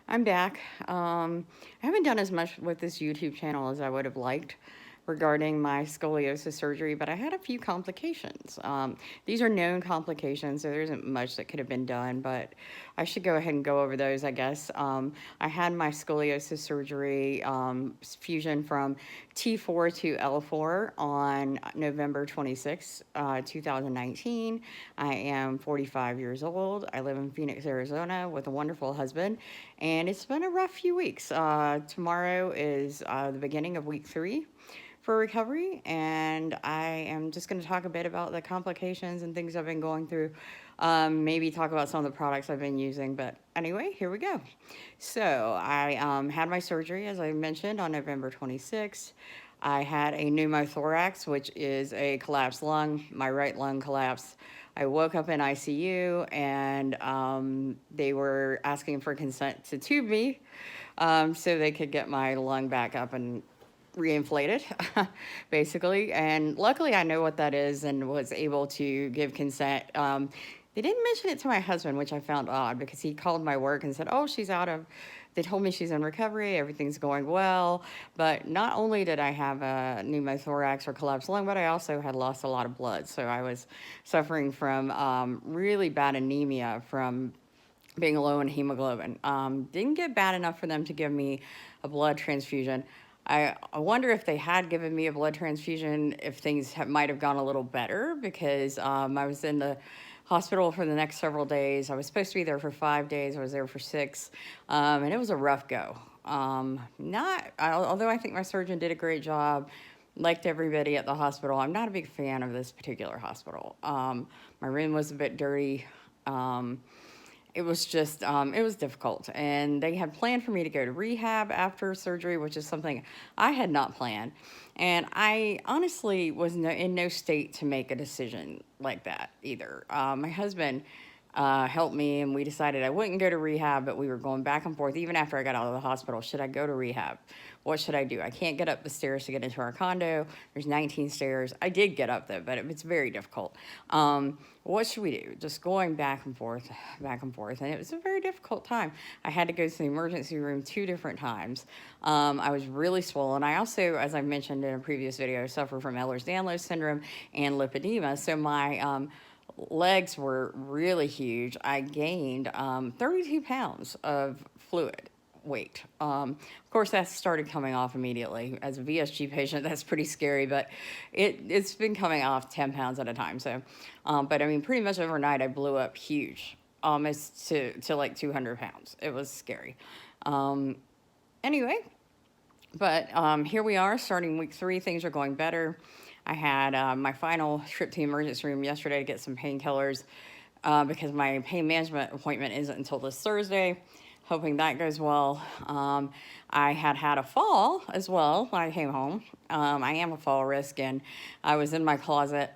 I'm back. I haven't done as much with this YouTube channel as I would have liked regarding my scoliosis surgery, but I had a few complications. These are known complications, so there isn't much that could have been done, but I should go ahead and go over those, I guess. I had my scoliosis surgery fusion from T4 to L4 on November 26, 2019. I am 45 years old. I live in Phoenix, Arizona with a wonderful husband, and it's been a rough few weeks. Tomorrow is the beginning of week 3 for recovery, and I am just going to talk a bit about the complications and things I've been going through. Maybe talk about some of the products I've been using, but anyway, here we go. So I had my surgery, as I mentioned, on November 26th. I had a pneumothorax, which is a collapsed lung. My right lung collapsed. I woke up in ICU, and they were asking for consent to tube me so they could get my lung back up and reinflated, basically. And luckily, I know what that is and was able to give consent. They didn't mention it to my husband, which I found odd because he called my work and said, "Oh, she's out of." They told me she's in recovery, everything's going well. But not only did I have a pneumothorax or collapsed lung, but I also had lost a lot of blood. So I was suffering from really bad anemia from being low in hemoglobin. Didn't get bad enough for them to give me a blood transfusion. I wonder if they had given me a blood transfusion, if things might have gone a little better because I was in the hospital for the next several days. I was supposed to be there for 5 days. I was there for 6, and it was a rough go. Although I think my surgeon did a great job, liked everybody at the hospital. I'm not a big fan of this particular hospital. My room was a bit dirty. It was just it was difficult, and they had planned for me to go to rehab after surgery, which is something I had not planned, and I honestly was in no state to make a decision like that either. My husband helped me, and we decided I wouldn't go to rehab, but we were going back and forth even after I got out of the hospital. Should I go to rehab? What should I do? I can't get up the stairs to get into our condo. There's 19 stairs. I did get up though, but it's very difficult. What should we do? Just going back and forth, and it was a very difficult time. I had to go to the emergency room 2 different times. I was really swollen. I also, as I mentioned in a previous video, suffer from Ehler's Danlos syndrome and lipedema. So my legs were really huge. I gained 32 pounds of fluid weight. Of course, that started coming off immediately. As a VSG patient, that's pretty scary, but it's been coming off 10 pounds at a time. So, but I mean, pretty much overnight, I blew up huge, almost to like 200 pounds. It was scary. Anyway, but here we are, starting week 3. Things are going better. I had my final trip to the emergency room yesterday to get some painkillers because my pain management appointment isn't until this Thursday. Hoping that goes well. I had a fall as well when I came home. I am a fall risk, and I was in my closet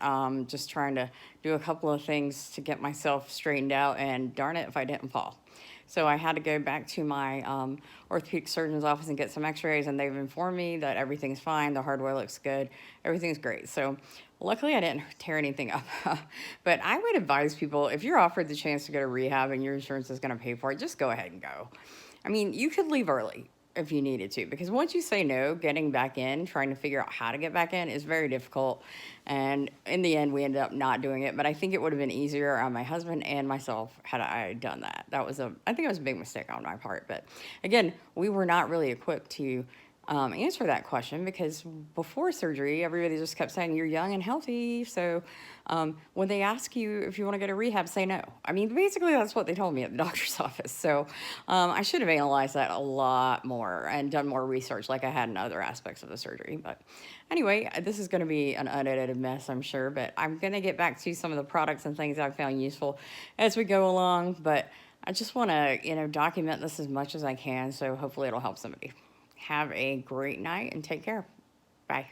just trying to do a couple of things to get myself straightened out, and darn it if I didn't fall. So I had to go back to my orthopedic surgeon's office and get some x-rays, and they've informed me that everything's fine, the hardware looks good, everything's great. So luckily I didn't tear anything up. But I would advise people, if you're offered the chance to go to rehab and your insurance is going to pay for it, just go ahead and go. I mean, you could leave early if you needed to, because once you say no, getting back in, trying to figure out how to get back in is very difficult. And in the end, we ended up not doing it, but I think it would have been easier on my husband and myself had I done that. I think it was a big mistake on my part, but again, we were not really equipped to answer that question because before surgery, everybody just kept saying you're young and healthy. So when they ask you if you want to go to rehab, say no. I mean, basically that's what they told me at the doctor's office. So I should have analyzed that a lot more and done more research like I had in other aspects of the surgery. But anyway, this is going to be an unedited mess, I'm sure. But I'm going to get back to some of the products and things I've found useful as we go along. But I just want to, document this as much as I can. So hopefully it'll help somebody. Have a great night and take care. Bye.